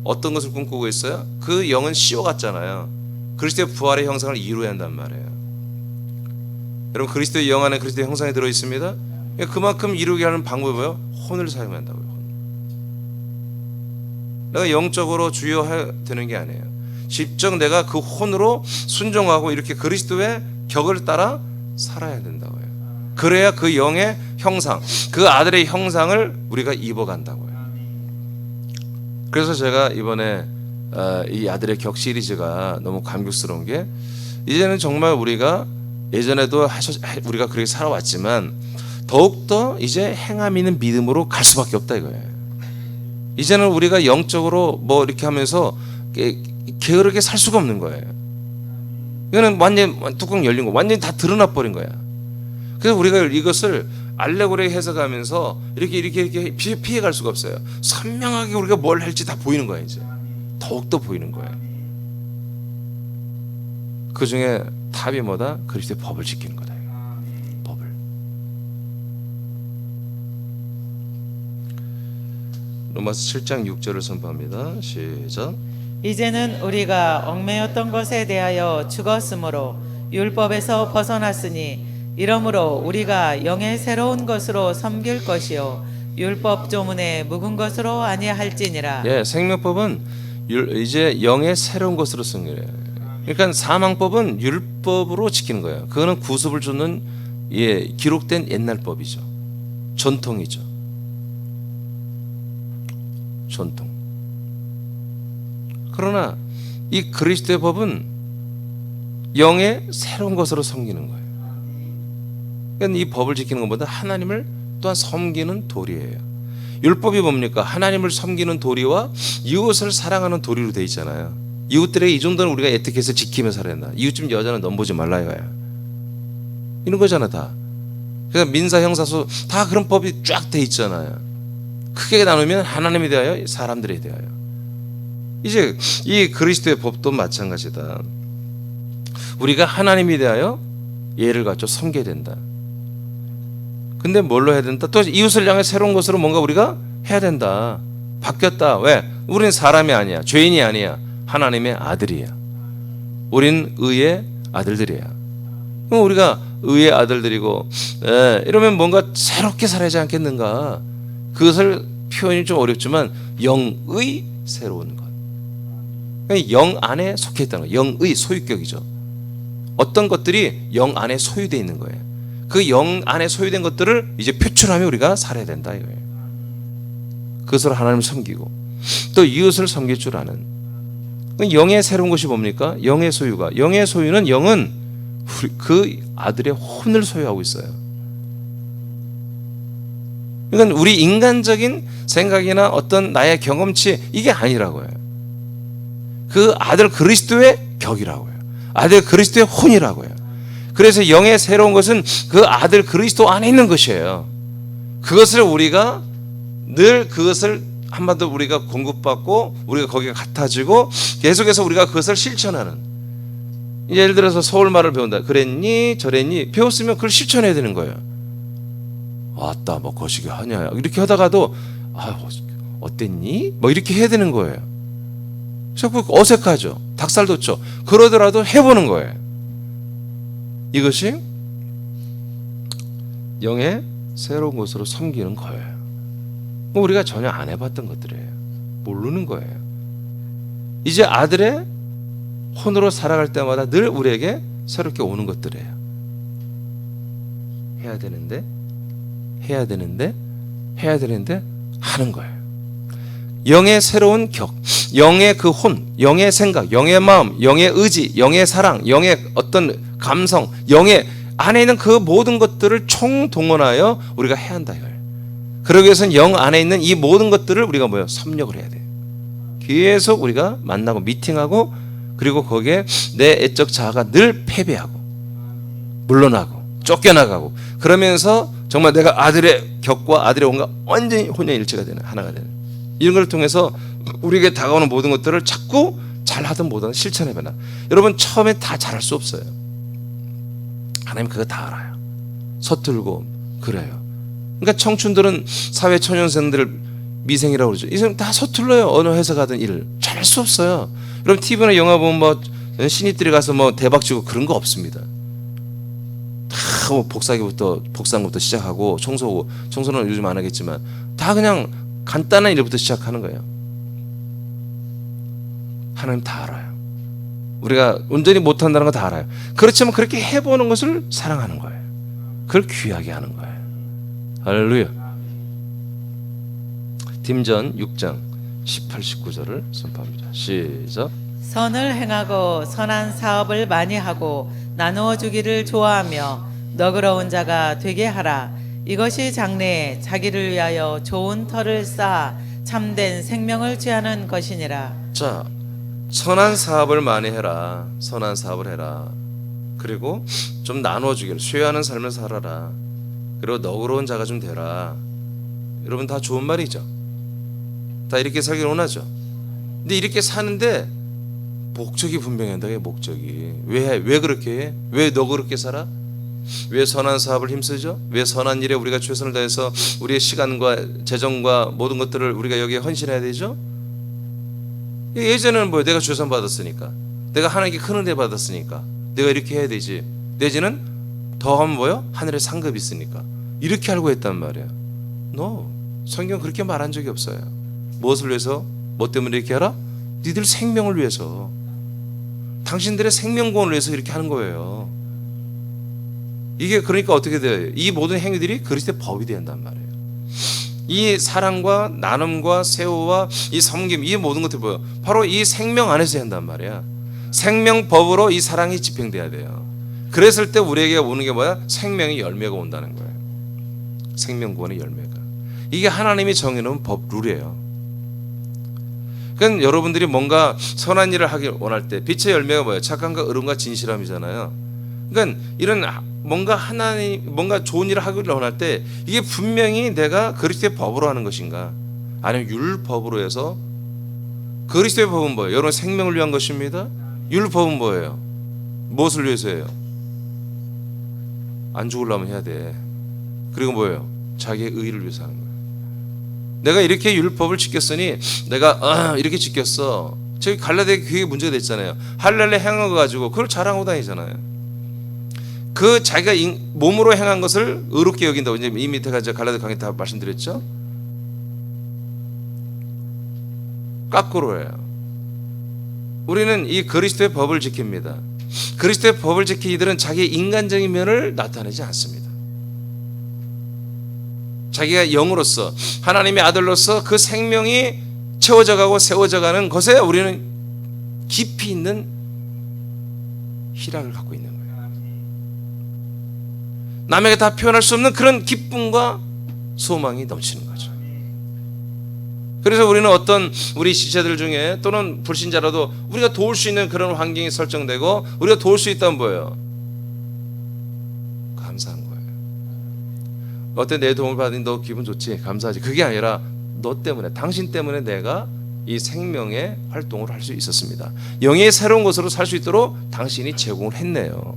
어떤 것을 꿈꾸고 있어요? 그 영은 시오 같잖아요. 그리스도의 부활의 형상을 이루어야 한단 말이에요. 여러분 그리스도의 영 안에 그리스도의 형상이 들어 있습니다. 그만큼 이루게 하는 방법이 뭐예요? 혼을 사용한다고요. 혼. 내가 영적으로 주여해야 되는 게 아니에요. 직접 내가 그 혼으로 순종하고 이렇게 그리스도의 격을 따라 살아야 된다고요. 그래야 그 영의 형상, 그 아들의 형상을 우리가 입어간다고요. 그래서 제가 이번에 이 아들의 격 시리즈가 너무 감격스러운 게, 이제는 정말 우리가 예전에도 우리가 그렇게 살아왔지만 더욱더 이제 행함 있는 믿음으로 갈 수밖에 없다 이거예요. 이제는 우리가 영적으로 뭐 이렇게 하면서 게으르게 살 수가 없는 거예요. 이거는 완전 뚜껑 열린 거, 완전히 다 드러나 버린 거야. 그래서 우리가 이것을 알레고리 해석하면서 이렇게 피해갈 수가 없어요. 선명하게 우리가 뭘 할지 다 보이는 거야. 이제 더욱더 보이는 거예요. 그 중에 탑이 뭐다? 그리스도의 법을 지키는 거다. 법을. 로마서 7장 6절을 선포합니다. 시작. 이제는 우리가 얽매였던 것에 대하여 죽었으므로 율법에서 벗어났으니 이러므로 우리가 영의 새로운 것으로 섬길 것이요 율법 조문에 묵은 것으로 아니할지니라. 예, 생명법은 이제 영의 새로운 것으로 섬겨요. 그러니까 사망법은 율법으로 지키는 거예요. 그거는 구습을 줬는 기록된 옛날 법이죠. 전통이죠. 전통. 그러나 이 그리스도의 법은 영의 새로운 것으로 섬기는 거예요. 그러니까 이 법을 지키는 것보다 하나님을 또한 섬기는 도리예요. 율법이 뭡니까? 하나님을 섬기는 도리와 이웃을 사랑하는 도리로 돼 있잖아요. 이웃들에게 이 정도는 우리가 에티켓을 지키며 살아야 된다. 이웃집 여자는 넘보지 말라 이거야. 이런 거잖아 다. 그래서 민사 형사소 다 그런 법이 쫙 돼 있잖아요. 크게 나누면 하나님에 대하여 사람들에 대하여. 이제 이 그리스도의 법도 마찬가지다. 우리가 하나님에 대하여 예를 갖춰 섬겨야 된다. 근데 뭘로 해야 된다? 또 이웃을 향해 새로운 것으로 뭔가 우리가 해야 된다. 바뀌었다. 왜? 우리는 사람이 아니야. 죄인이 아니야. 하나님의 아들이야. 우린 의의 아들들이야. 그럼 우리가 의의 아들들이고 이러면 뭔가 새롭게 살아야 하지 않겠는가? 그것을 표현이 좀 어렵지만 영의 새로운 것. 그러니까 영 안에 속해 있다는 거예요. 영의 소유격이죠. 어떤 것들이 영 안에 소유되어 있는 거예요. 그 영 안에 소유된 것들을 이제 표출하며 우리가 살아야 된다 이거예요. 그것으로 하나님을 섬기고 또 이웃을 섬길 줄 아는. 영의 새로운 것이 뭡니까? 영의 소유가. 영의 소유는 영은 그 아들의 혼을 소유하고 있어요. 그러니까 우리 인간적인 생각이나 어떤 나의 경험치 이게 아니라고요. 그 아들 그리스도의 격이라고요. 아들 그리스도의 혼이라고요. 그래서 영의 새로운 것은 그 아들 그리스도 안에 있는 것이에요. 그것을 우리가 늘 그것을 한마디로 우리가 공급받고 우리가 거기에 같아지고 계속해서 우리가 그것을 실천하는. 예를 들어서 서울말을 배운다. 그랬니? 저랬니? 배웠으면 그걸 실천해야 되는 거예요. 왔다 뭐 거시기 하냐 이렇게 하다가도 어땠니? 뭐 이렇게 해야 되는 거예요. 자꾸 어색하죠. 닭살 돋죠. 그러더라도 해보는 거예요. 이것이 영의 새로운 것으로 섬기는 거예요. 우리가 전혀 안 해봤던 것들이에요. 모르는 거예요. 이제 아들의 혼으로 살아갈 때마다 늘 우리에게 새롭게 오는 것들이에요. 해야 되는데 하는 거예요. 영의 새로운 격, 영의 그 혼, 영의 생각, 영의 마음, 영의 의지, 영의 사랑, 영의 어떤 감성, 영의 안에 있는 그 모든 것들을 총동원하여 우리가 해야 한다 이거예요. 그러기 위해서는 영 안에 있는 이 모든 것들을 우리가 섭렵을 해야 돼요. 계속 우리가 만나고 미팅하고 그리고 거기에 내 애적 자아가 늘 패배하고 물러나고 쫓겨나가고 그러면서 정말 내가 아들의 격과 아들의 혼과 완전히 혼연일체가 되는 하나가 되는 이런 걸 통해서 우리에게 다가오는 모든 것들을 자꾸 잘하든 못하든 실천해봐라. 여러분 처음에 다 잘할 수 없어요. 하나님 그거 다 알아요. 서툴고 그래요. 그러니까 청춘들은 사회 초년생들을 미생이라고 그러죠. 이 사람 다 서툴러요. 어느 회사 가든 일을 잘할 수 없어요. 여러분 TV나 영화 보면 신입들이 가서 대박치고 그런 거 없습니다. 다뭐 복상부터 시작하고 청소는 요즘 안 하겠지만 다 그냥 간단한 일부터 시작하는 거예요. 하나님 다 알아요. 우리가 온전히 못한다는 거 다 알아요. 그렇지만 그렇게 해보는 것을 사랑하는 거예요. 그걸 귀하게 하는 거예요. 할렐루야. 팀전 6장 18, 19절을 선포합니다. 시작. 선을 행하고 선한 사업을 많이 하고 나누어 주기를 좋아하며 너그러운 자가 되게 하라. 이것이 장래에 자기를 위하여 좋은 터를 쌓아 참된 생명을 취하는 것이니라. 자, 선한 사업을 많이 해라. 선한 사업을 해라. 그리고 좀 나눠주기를, 쉐어하는 삶을 살아라. 그리고 너그러운 자가 좀 되라. 여러분 다 좋은 말이죠. 다 이렇게 살기를 원하죠. 근데 이렇게 사는데 목적이 분명해야 한다. 목적이 왜 그렇게 해? 왜 너 그렇게 살아? 왜 선한 사업을 힘쓰죠? 왜 선한 일에 우리가 최선을 다해서 우리의 시간과 재정과 모든 것들을 우리가 여기에 헌신해야 되죠? 예전에는 뭐예요? 내가 주선 받았으니까, 내가 하나님께 큰 은혜 받았으니까 내가 이렇게 해야 되지. 내지는 더하면 뭐요? 하늘에 상급이 있으니까 이렇게 알고 했단 말이에요. No, 성경 그렇게 말한 적이 없어요. 무엇을 위해서? 뭐 때문에 이렇게 하라? 니들 생명을 위해서, 당신들의 생명권을 위해서 이렇게 하는 거예요. 이게 그러니까 어떻게 돼요? 이 모든 행위들이 그리스도의 법이 된단 말이에요. 이 사랑과 나눔과 세호와 이 섬김, 이 모든 것들이 뭐예요? 바로 이 생명 안에서 한단 말이야. 생명법으로 이 사랑이 집행돼야 돼요. 그랬을 때 우리에게 오는 게 뭐야? 생명의 열매가 온다는 거예요. 생명구원의 열매가. 이게 하나님이 정해놓은 법 룰이에요. 그러니까 여러분들이 뭔가 선한 일을 하길 원할 때 빛의 열매가 뭐예요? 착함과 의로움과 진실함이잖아요. 그러니까 이런 뭔가 뭔가 좋은 일을 하기를 원할 때 이게 분명히 내가 그리스도의 법으로 하는 것인가, 아니면 율법으로 해서. 그리스도의 법은 뭐예요? 여러분 생명을 위한 것입니다. 율법은 뭐예요? 무엇을 위해서예요? 안 죽으려면 해야 돼. 그리고 뭐예요? 자기의 의를 위해서 하는 거예요. 내가 이렇게 율법을 지켰으니 내가 이렇게 지켰어. 저기 갈라디아 교회에 문제가 됐잖아요. 할렐레 행한 거 가지고 그걸 자랑하고 다니잖아요. 그 자기가 몸으로 행한 것을 의롭게 여긴다고 이제 이 밑에 갈라디아 강의 다 말씀드렸죠. 거꾸로예요. 우리는 이 그리스도의 법을 지킵니다. 그리스도의 법을 지킨 이들은 자기의 인간적인 면을 나타내지 않습니다. 자기가 영으로서, 하나님의 아들로서 그 생명이 채워져 가고 세워져 가는 것에 우리는 깊이 있는 희락을 갖고 있는 거예요. 남에게 다 표현할 수 없는 그런 기쁨과 소망이 넘치는 거죠. 그래서 우리는 어떤 우리 지체들 중에 또는 불신자라도 우리가 도울 수 있는 그런 환경이 설정되고 우리가 도울 수 있다면 뭐예요? 감사한 거예요. 어때? 내 도움을 받으니 너 기분 좋지? 감사하지. 그게 아니라 너 때문에, 당신 때문에 내가 이 생명의 활동을 할 수 있었습니다. 영의 새로운 것으로 살 수 있도록 당신이 제공을 했네요.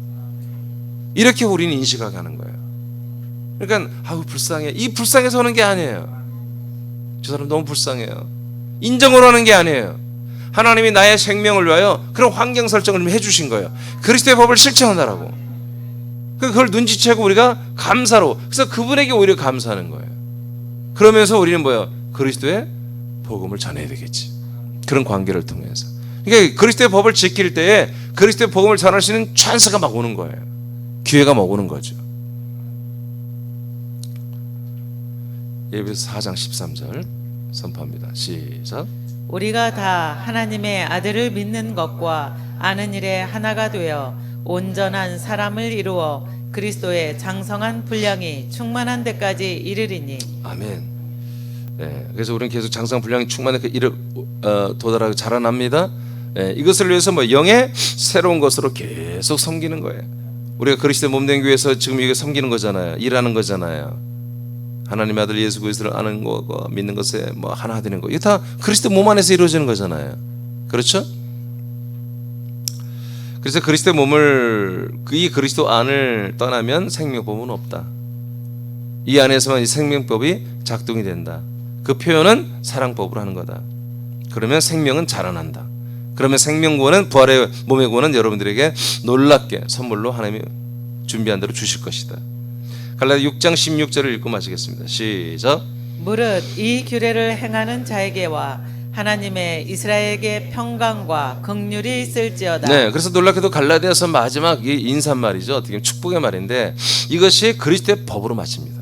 이렇게 우리는 인식하게 하는 거예요. 그러니까 불쌍해. 이 불쌍해서 하는 게 아니에요. 저 사람 너무 불쌍해요. 인정으로 하는 게 아니에요. 하나님이 나의 생명을 위하여 그런 환경 설정을 좀 해주신 거예요. 그리스도의 법을 실천하라고. 그걸 눈치채고 우리가 감사로, 그래서 그분에게 오히려 감사하는 거예요. 그러면서 우리는 뭐예요? 그리스도의 복음을 전해야 되겠지. 그런 관계를 통해서. 그러니까 그리스도의 법을 지킬 때에 그리스도의 복음을 전할 수 있는 찬스가 막 오는 거예요. 기회가 막 오는 거죠. 예배서 4장 13절 선포합니다. 시작. 우리가 다 하나님의 아들을 믿는 것과 아는 일에 하나가 되어 온전한 사람을 이루어 그리스도의 장성한 분량이 충만한 데까지 이르리니. 아멘. 네, 그래서 우리는 계속 장성 분량이 충만한 그 이를 도달하고 자라납니다. 네, 이것을 위해서 영의 새로운 것으로 계속 섬기는 거예요. 우리가 그리스도의 몸된 교회에서 지금 이게 섬기는 거잖아요. 일하는 거잖아요. 하나님의 아들 예수 그리스도를 아는 것과 믿는 것에 하나 되는 거. 이게 다 그리스도 몸 안에서 이루어지는 거잖아요. 그렇죠? 그래서 그리스도의 몸을, 이 그리스도 안을 떠나면 생명법은 없다. 이 안에서만 이 생명법이 작동이 된다. 그 표현은 사랑법으로 하는 거다. 그러면 생명은 자라난다. 그러면 생명구원은, 부활의 몸의 구원은 여러분들에게 놀랍게 선물로 하나님이 준비한 대로 주실 것이다. 갈라디아 6장 16절을 읽고 마치겠습니다. 시작. 무릇 이 규례를 행하는 자에게와 하나님의 이스라엘에게 평강과 긍휼이 있을지어다. 네, 그래서 놀랍게도 갈라디아서 마지막 이 인사말이죠. 어떻게 보면 축복의 말인데 이것이 그리스도의 법으로 마칩니다.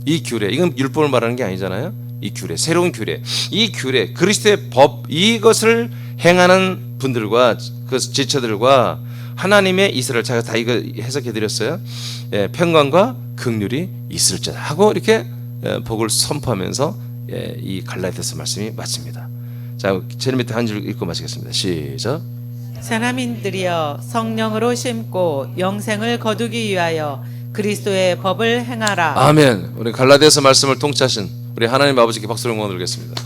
이 규례, 이건 율법을 말하는 게 아니잖아요. 이 규례, 새로운 규례, 이 규례, 그리스도의 법, 이것을 행하는 분들과 그 지체들과 하나님의 이스라엘, 제가 다 이거 해석해 드렸어요. 예, 평강과 긍휼이 있을지다 하고 이렇게 복을 선포하면서 이 갈라디아서 말씀이 마칩니다. 자, 제일 밑에 한 줄 읽고 마치겠습니다. 시작. 사람인들이여 성령으로 심고 영생을 거두기 위하여 그리스도의 법을 행하라. 아멘. 우리 갈라디아서 말씀을 통치하신 우리 하나님 아버지께 박수를 드리겠습니다.